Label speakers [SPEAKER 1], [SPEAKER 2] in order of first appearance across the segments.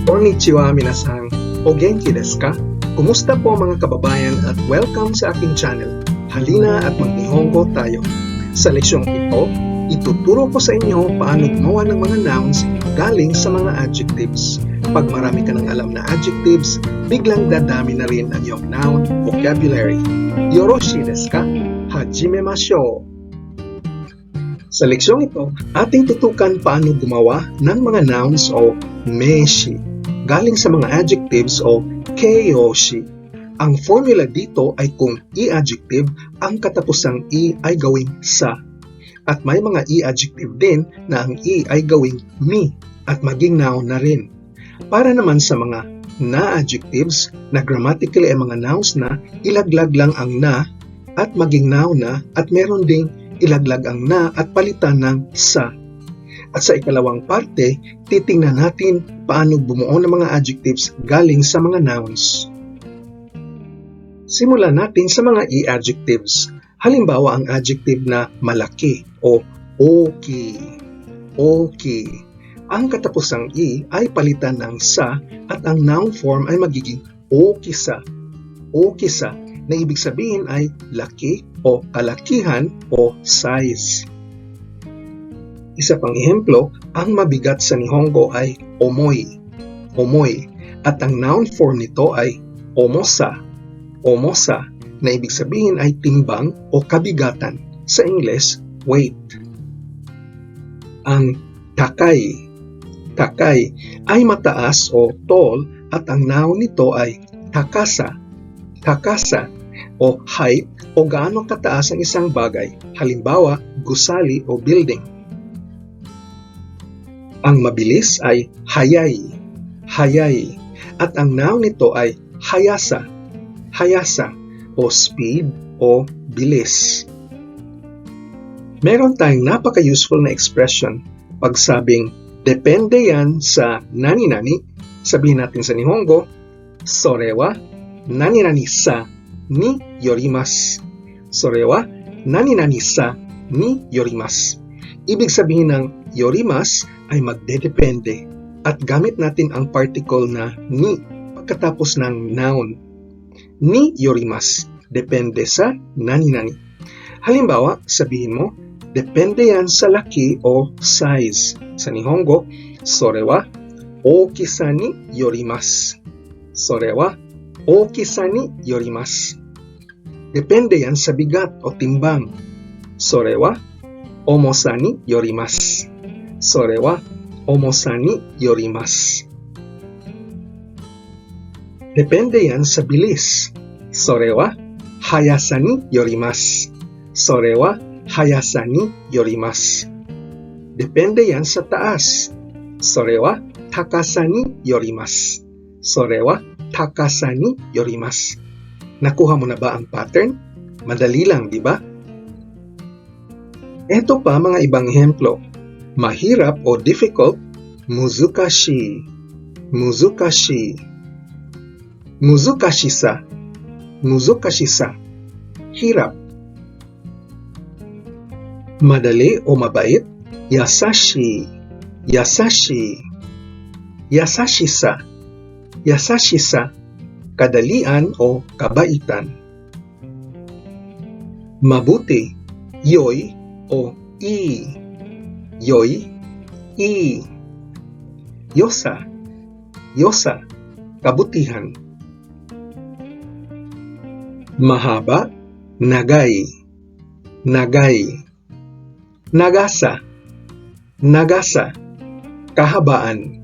[SPEAKER 1] Konnichiwa minasan, o genki desu ka? Kumusta po mga kababayan at welcome sa aking channel. Halina at mag-Nihongo tayo. Sa leksyong ito, ituturo ko sa inyo paano gumawa ng mga nouns galing sa mga adjectives. Pag marami ka ng alam na adjectives, biglang dadami na rin ang iyong noun vocabulary. Yoroshi desu ka? Hajimemashou! Sa leksyong ito, ating tutukan paano gumawa ng mga nouns o meshi galing sa mga adjectives o keiyoshi. Ang formula dito ay kung i-adjective, ang katapusang i ay gawing sa. At may mga i-adjective din na ang i ay gawing mi at maging noun na rin. Para naman sa mga na-adjectives na grammatically ay mga nouns na ilaglag lang ang na at maging noun na at meron ding ilaglag ang na at palitan ng sa. At sa ikalawang parte, titingnan natin paano bumuo ng mga adjectives galing sa mga nouns. Simulan natin sa mga i-adjectives. Halimbawa ang adjective na malaki o oki. Oki. Ang katapusang i ay palitan ng sa at ang noun form ay magiging okisa. Okisa na ibig sabihin ay laki o kalakihan o size. Isa pang ehemplo, ang mabigat sa Nihongo ay omoi. Omoi. At ang noun form nito ay omosa. Omosa na ibig sabihin ay timbang o kabigatan. Sa English, weight. Ang takai. Takai ay mataas o tall at ang noun nito ay takasa. Takasa o height o gaano kataas ang isang bagay. Halimbawa, gusali o building. Ang mabilis ay hayai, hayai, at ang noun nito ay hayasa, hayasa, o speed o bilis. Meron tayong napaka-useful na expression pag sabing depende yan sa nani-nani. Sabihin natin sa Nihongo, sore wa nani-nani sa ni yorimasu. Sore wa nani-nani sa ni yorimasu. Ibig sabihin ng yorimasu ay magdedepende at gamit natin ang particle na ni pagkatapos ng noun. Ni yorimasu, depende sa nani-nani. Halimbawa, sabihin mo, depende yan sa laki o size. Sa Nihongo, sore wa okisa ni yorimasu. Sore wa okisa ni yorimasu. Depende yan sa bigat o timbang. Sore wa omosa ni yorimasu. Sore wa omosa ni yorimasu. Depende yan sa bilis. Sore wa hayasa ni yorimasu. Sore wa hayasa ni yorimasu. Depende yan sa taas. Sore wa takasa ni yorimasu. Sore wa takasa ni yorimasu. Nakuha mo na ba ang pattern? Madali lang, di ba? Ito pa mga ibang ehemplo. Mahirap o difficult, muzukashi. Muzukashi. Muzukashi sa. Muzukashi sa. Hirap. Madali o mabait, yasashi. Yasashi. Yasashi sa. Yasashi sa. Kadalian o kabaitan. Mabuti, yoi o ii. Yoi, ii. Yosa, yosa, kabutihan. Mahaba, nagai. Nagai. Nagasa, nagasa, kahabaan.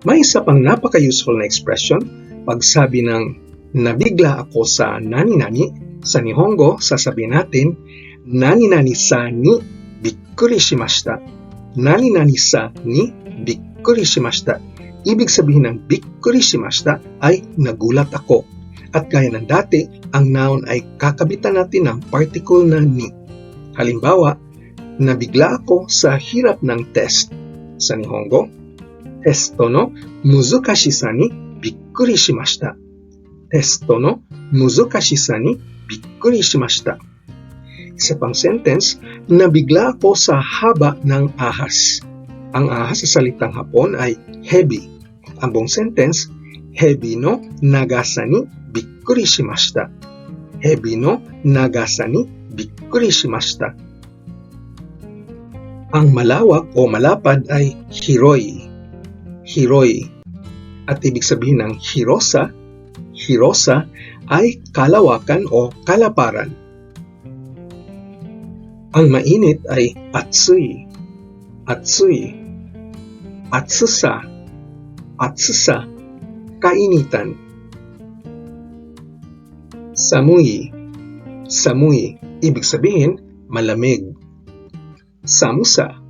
[SPEAKER 1] May isa pang napaka-useful na expression pag sabi ng nabigla ako sa nani-nani. Sa Nihongo, sasabihin natin nani-nani sa ni bikkuri shimashita. Nani-nani sa ni bikkuri shimashita. Ibig sabihin ng bikkuri shimashita ay nagulat ako. At gaya ng dati, ang noun ay kakabitan natin ng particle na ni. Halimbawa, nabigla ako sa hirap ng test. Sa Nihongo, testo no muzukashi sa ni bikkuri shimashita. Testo no muzukashi sa ni bikkuri shimashita. Isa pang sentence, nabigla ako sa haba ng ahas. Ang ahas sa salitang Hapon ay hebi. Ang buong sentence, hebi no nagasa ni bikkuri shimashita. Hebi no nagasa ni bikkuri shimashita. Ang malawak o malapad ay hiroi. Hiroi. At ibig sabihin ng hirosa, hirosa ay kalawakan o kalaparan. Ang mainit ay atsui. Atsui. Atsusa. Atsusa. Kainitan. Samui. Samui. Ibig sabihin, malamig. Samusa.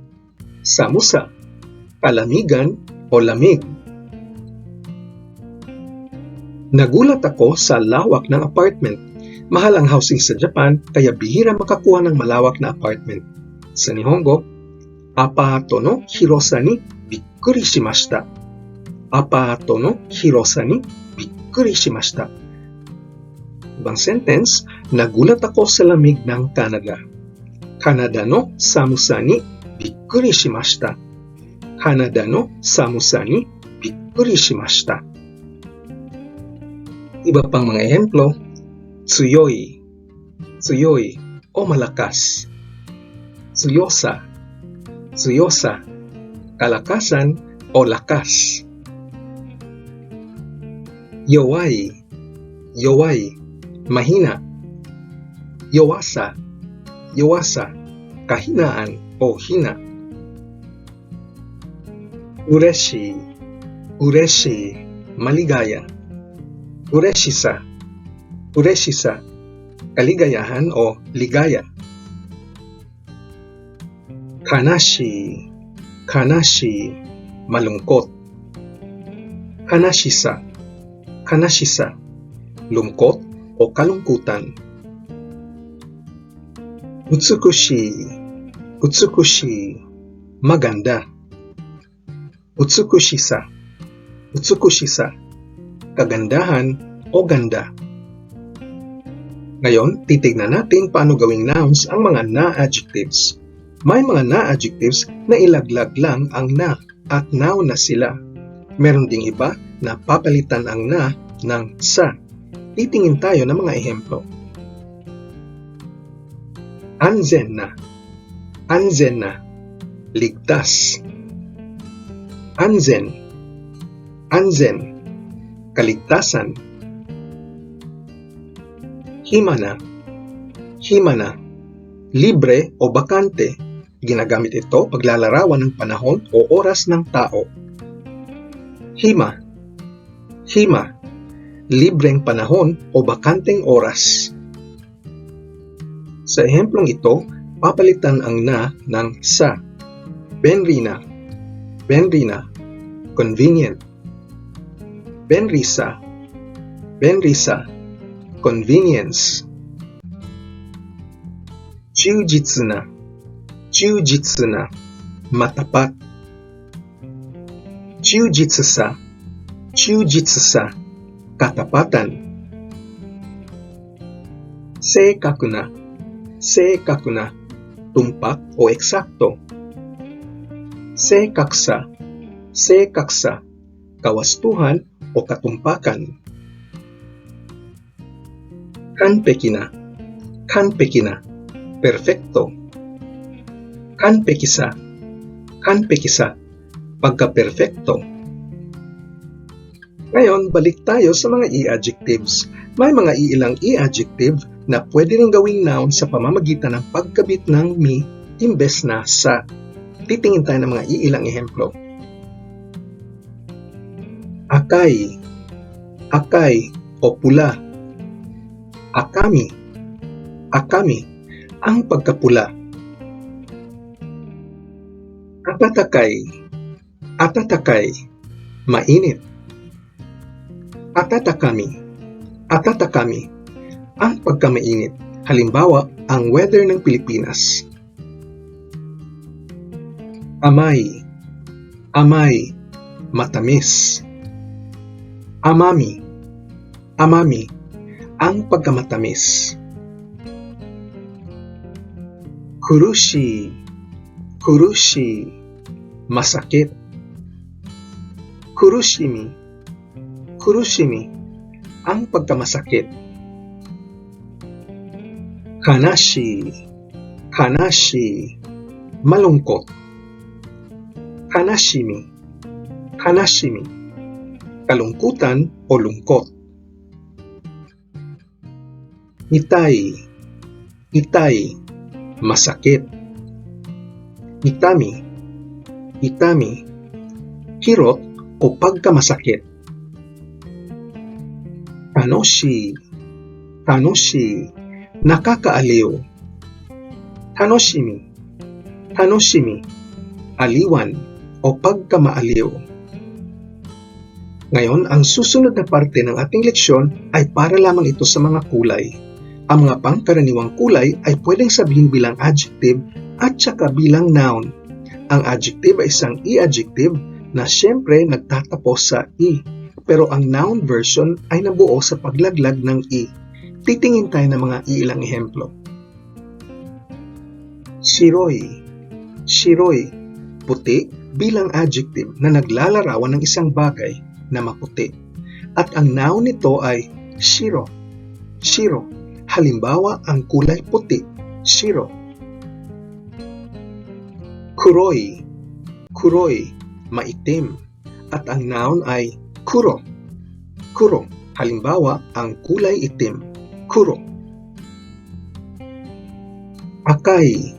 [SPEAKER 1] Samusa. Palamigan o lamig. Nagulat ako sa lawak ng apartment. Mahal ang housing sa Japan kaya bihira makakuha ng malawak na apartment. Sa Nihongo, apato no hirosa ni bikkuri shimashita. Apato no hirosa ni bikkuri shimashita. Ibang sentence, nagulat ako sa lamig ng Canada. Canada no samusa ni bikkuri shimashita. Canada no samusa ni bikkuri shimashita. Iba pang mga ehemplo, tsuyoi, tsuyoi o malakas. Tsuyosa, tsuyosa, kalakasan o lakas. Yowai, yowai, mahina. Yowasa, yowasa, kahinaan o hina. Ureshi, ureshi, maligaya. Ureshisa, ureshisa, kaligayahan o ligaya. Kanashi, kanashi, malungkot. Kanashisa, kanashisa, lungkot o kalungkutan. Utsukushi, utsukushi, maganda. Utsukushisa, utsukushisa, kagandahan o ganda. Ngayon, titignan natin paano gawing nouns ang mga na-adjectives. May mga na-adjectives na ilaglag lang ang na at noun na sila. Meron ding iba na papalitan ang na ng sa. Titingin tayo ng mga ehemplo. Anzen na, anzen na, ligtas. Anzen, anzen, kaligtasan. Himana, himana, libre o bakante. Ginagamit ito paglalarawan ng panahon o oras ng tao. Hima, hima, libreng panahon o bakanteng oras. Sa ehemplong ito, papalitan ang na ng sa. Benrina, benrina, convenient. Benrisa, benrisa, convenience. Chujitsu na, chujitsu na, matapat. Chujitsu sa, katapatan. Seikaku na, seikaku na, tumpak o eksakto. Seikaksa, seikaksa, kawastuhan o katumpakan. Kanpeki na, kanpeki na, perfecto. Kanpeki sa, pagka-perfecto. Ngayon, balik tayo sa mga e-adjectives. May mga iilang e-adjective na pwede rin gawing noun sa pamamagitan ng pagkabit ng mi imbes na sa. Titingin tayo ng mga iilang ehemplo. Akai, akai o pula. Akami, akami, ang pagkapula. Atatakai, atatakai, mainit. Atatakami, atatakami, ang pagkamainit. Halimbawa, ang weather ng Pilipinas. Amai, amai, matamis. Amami, amami, ang pagkamatamis. Kurushi, kurushi, masakit. Kurushimi, kurushimi, ang pagkamasakit. Kanashi, kanashi, malungkot. Kanashimi, kanashimi, kalungkutan o lungkot. Itai, itai, masakit. Itami, itami, kirot o pagkamasakit. Tanoshi, tanoshi, nakakaaliw. Tanoshimi, tanoshimi, aliwan o pagkamaaliw. Ngayon, ang susunod na parte ng ating leksyon ay para lamang ito sa mga kulay. Ang mga pangkaraniwang kulay ay pwedeng sabihin bilang adjective at saka bilang noun. Ang adjective ay isang e-adjective na siyempre nagtatapos sa e. Pero ang noun version ay nabuo sa paglaglag ng e. Titingin tayo ng mga ilang ehemplo. Shiroi, shiroi, puti bilang adjective na naglalarawan ng isang bagay na maputi. At ang noun nito ay shiro, shiro. Halimbawa, ang kulay puti, shiro. Kuroi, kuroi, maitim. At ang noun ay kuro, kuro. Halimbawa, ang kulay itim, kuro. Akai,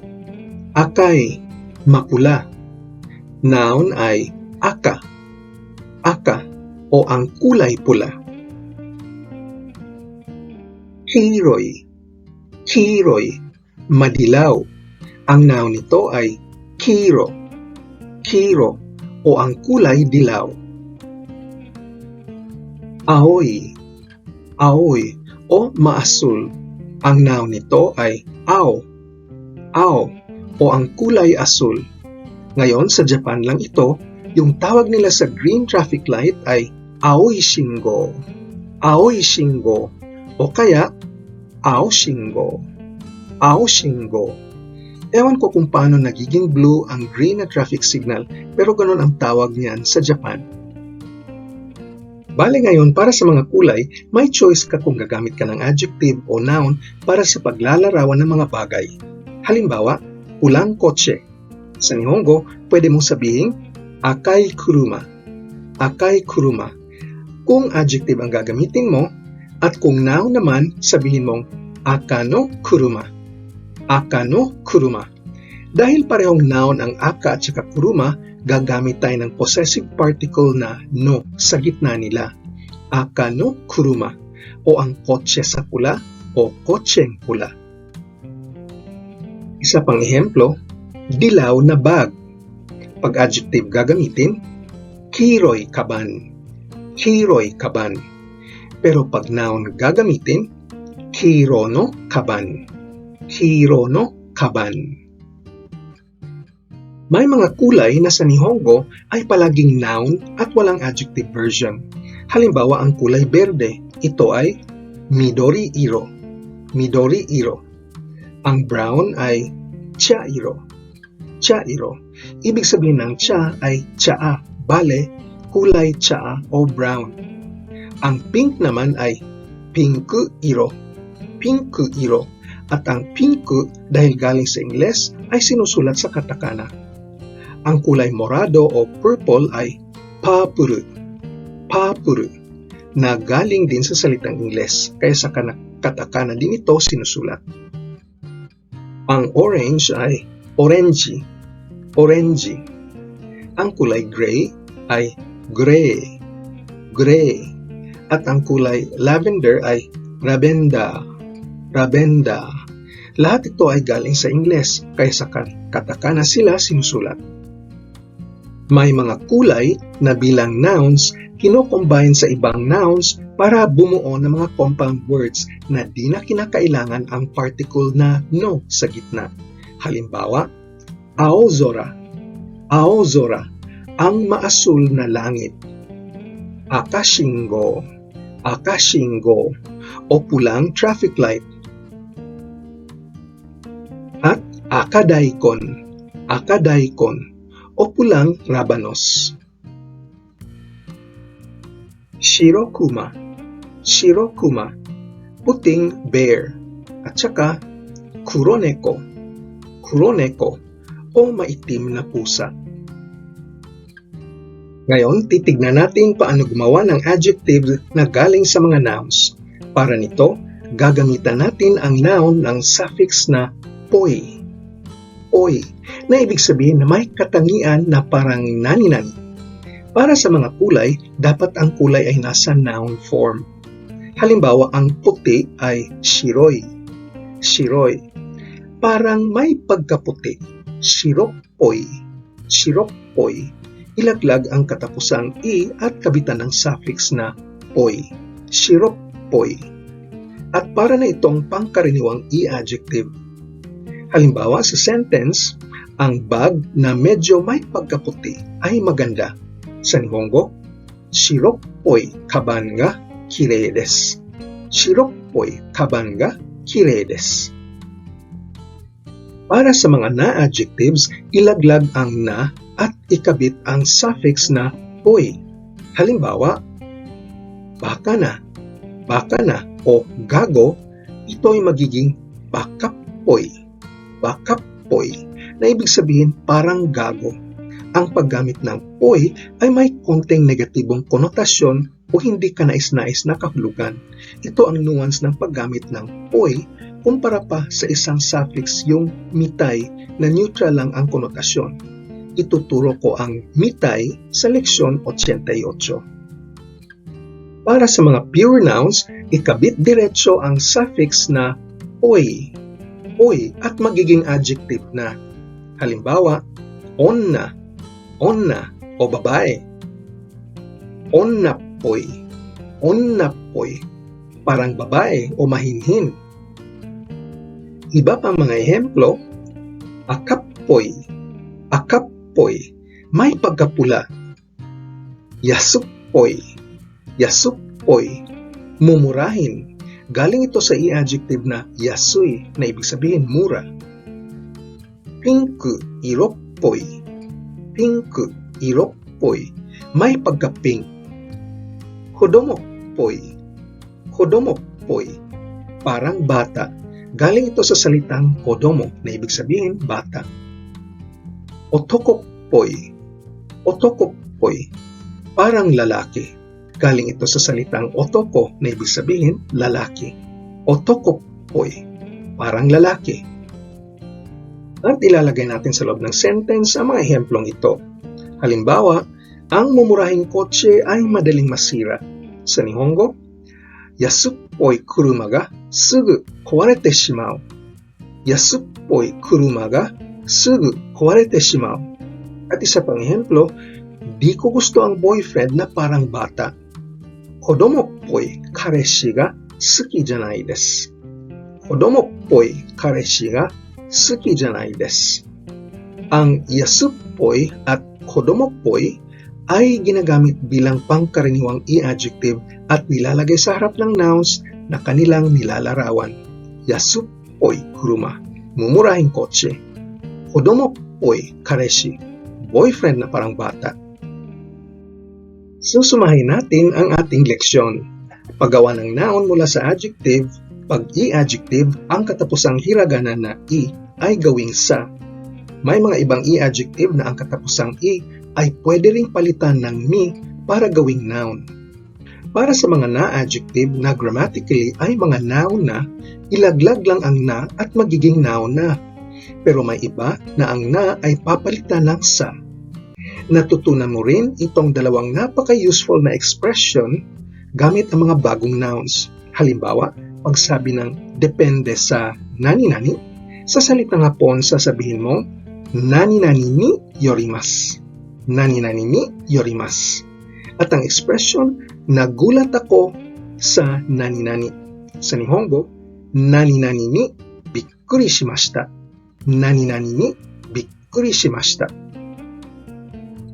[SPEAKER 1] akai, mapula. Noun ay aka, aka o ang kulay pula. Kiroi, kiroi, madilaw. Ang noun nito ay kiro, kiro o ang kulay dilaw. Aoi, aoi o maasul. Ang noun nito ay ao, ao o ang kulay asul. Ngayon sa Japan lang ito, yung tawag nila sa green traffic light ay aoi shingo, aoi shingo o kaya ao shingo, ao shingo. Ewan ko kung paano nagiging blue ang green na traffic signal, pero ganun ang tawag niyan sa Japan. Bale ngayon, para sa mga kulay, may choice ka kung gagamit ka ng adjective o noun para sa paglalarawan ng mga bagay. Halimbawa, pulang kotse. Sa Nihongo, pwede mong sabihin, akai kuruma, akai kuruma. Kung adjective ang gagamitin mo, at kung noun naman, sabihin mong aka no kuruma, aka no kuruma. Dahil parehong noun ang aka at saka kuruma, gagamit tayo ng possessive particle na no sa gitna nila. Aka no kuruma o ang kotse sa pula o kotseng pula. Isa pang ehemplo, dilaw na bag. Pag adjective gagamitin, kiroi kaban, kiroi kaban. Pero pag noun gagamitin, kiro no kaban, kiro no kaban. May mga kulay na sa Nihongo ay palaging noun at walang adjective version. Halimbawa, ang kulay berde, ito ay midori iro, midori iro. Ang brown ay chairo, chairo. Ibig sabihin ng cha ay chaa, bale, kulay chaa o brown. Ang pink naman ay pinku iro, pinku iro. At ang pinku dahil galing sa Ingles ay sinusulat sa katakana. Ang kulay morado o purple ay papuru, papuru, na galing din sa salitang Ingles, kaya sa katakana din ito sinusulat. Ang orange ay orangey, orangey. Ang kulay gray ay gray, gray. At ang kulay lavender ay ravenda, ravenda. Lahat ito ay galing sa Ingles, kaya sa katakana sila sinusulat. May mga kulay na bilang nouns, kino-combine sa ibang nouns para bumuo ng mga compound words na di na kinakailangan ang particle na no sa gitna. Halimbawa, aozora, aozora, ang maasul na langit. Akashingo, akashingo, o pulang traffic light. At akadaikon, akadaikon, o pulang rabanos. Shirokuma, Shirokuma, puting bear, at saka kuroneko, Kuroneko, o maitim na pusa. Ngayon, titignan natin paano gumawa ng adjective na galing sa mga nouns. Para nito, gagamitan natin ang noun ng suffix na oy. Oy, na ibig sabihin na may katangian na parang nani-nani. Para sa mga kulay, dapat ang kulay ay nasa noun form. Halimbawa, ang puti ay shiroi. Shiroi. Parang may pagkaputi. Shirokpoi. Shirokpoi. Ilaglag ang katapusang i at kabitan ng suffix na poi. Shirokpoi. At para na itong pangkaraniwang i-adjective. Halimbawa sa sentence, ang bag na medyo may pagkaputi ay maganda. Sa Nihongo, Shirokpoi kaban ga kirei desu. Shirokpoi kaban ga kirei desu. Para sa mga na-adjectives, ilaglag ang na at ikabit ang suffix na oy. Halimbawa, baka na o gago, ito ay magiging bakapoy. Bakapoy, na ibig sabihin parang gago. Ang paggamit ng poy ay may konting negatibong konotasyon o hindi kanais-nais na kahulugan. Ito ang nuance ng paggamit ng poy kumpara pa sa isang suffix yung mitay na neutral lang ang konotasyon. Ituturo ko ang mitay sa leksyon 88. Para sa mga pure nouns, ikabit diretso ang suffix na oy. Oy at magiging adjective na. Halimbawa, onna o babae. Onnapoy. Onnapoy. Parang babae o mahinhin. Iba pang mga ehemplo, akapoy. Akapoy, may pagkapula. Yasukpoy. Yasukpoy, mumurahin. Galing ito sa i-adjective na yasui na ibig sabihin mura. Pinku iroppoy. Pinku iroppoy, may pagka-pink. Kodomopoy. Kodomopoy, parang bata. Galing ito sa salitang kodomo na ibig sabihin bata. Otokopoy. Otokopoy, parang lalaki. Galing ito sa salitang otoko na ibig sabihin lalaki. Otokopoy, parang lalaki. At ilalagay natin sa loob ng sentence ang mga ehemplong ito. Halimbawa, ang mumurahing kotse ay madaling masira. Sa Nihongo, yasuppoi kuruma ga sugu kowarete shimau. Yasuppoi kuruma ga sugu kowarete shimau. At isa pang ehemplo, di ko gusto ang boyfriend na parang bata. Kodomoppoi kareshi ga suki janai desu. Kodomoppoi kareshi ga suki janai desu. Ang yasuppoi at kodomoppoi ay ginagamit bilang pangkaraniwang i-adjective at nilalagay sa harap ng nouns na kanilang nilalarawan. Yasuppoi kuruma, mumurahing kotse. Kodomoppoi kareshi, boyfriend na parang bata. Susumahin natin ang ating leksyon. Paggawa ng noun mula sa adjective, pag i-adjective, ang katapusang hiragana na i ay gawing sa. May mga ibang i-adjective na ang katapusang i ay pwede ring palitan ng mi para gawing noun. Para sa mga na-adjective na grammatically ay mga noun na, ilaglag lang ang na at magiging noun na. Pero may iba na ang na ay papalitan ng sa. Natutunan mo rin itong dalawang napaka-useful na expression gamit ang mga bagong nouns. Halimbawa, pagsabi ng depende sa nani-nani, sa salitang Hapon sasabihin mo, nani-nani ni yorimasu. Nani-nani ni yorimasu. At ang expression, nagulat ako sa nani-nani. Sa Nihongo, nani-nani ni bikkuri shimashita. Nani-nani ni bikkuri shimashita.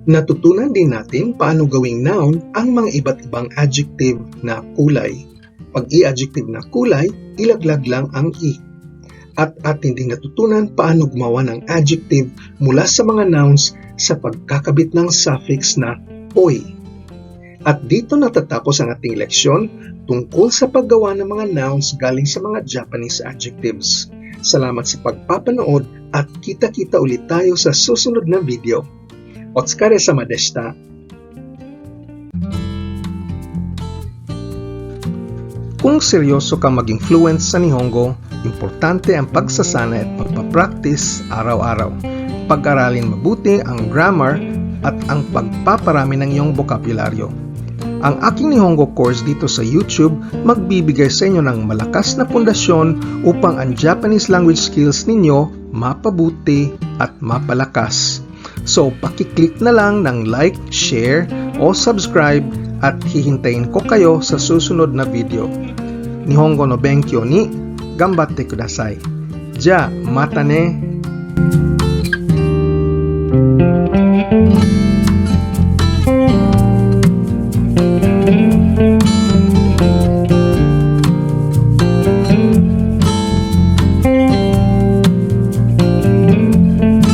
[SPEAKER 1] Natutunan din natin paano gawing noun ang mga iba't ibang adjective na kulay. Pag i-adjective na kulay, ilaglag lang ang i. at atin ding natutunan paano gumawa ng adjective mula sa mga nouns sa pagkakabit ng suffix na oy. At dito natatapos ang ating leksyon tungkol sa paggawa ng mga nouns galing sa mga Japanese adjectives. Salamat sa pagpapanood at kita-kita ulit tayo sa susunod na video. Otsukare-sama deshita. Kung seryoso kang maging fluent sa Nihongo, importante ang pagsasanay at pagpapractice araw-araw. Pag-aralin mabuti ang grammar at ang pagpaparami ng iyong bokabularyo. Ang aking Nihongo course dito sa YouTube magbibigay sa inyo ng malakas na pundasyon upang ang Japanese language skills ninyo mapabuti at mapalakas. So, pakiclick na lang ng like, share, o subscribe at hihintayin ko kayo sa susunod na video. Nihongo no benkyou ni gambatte kudasai. Ja, mata ne!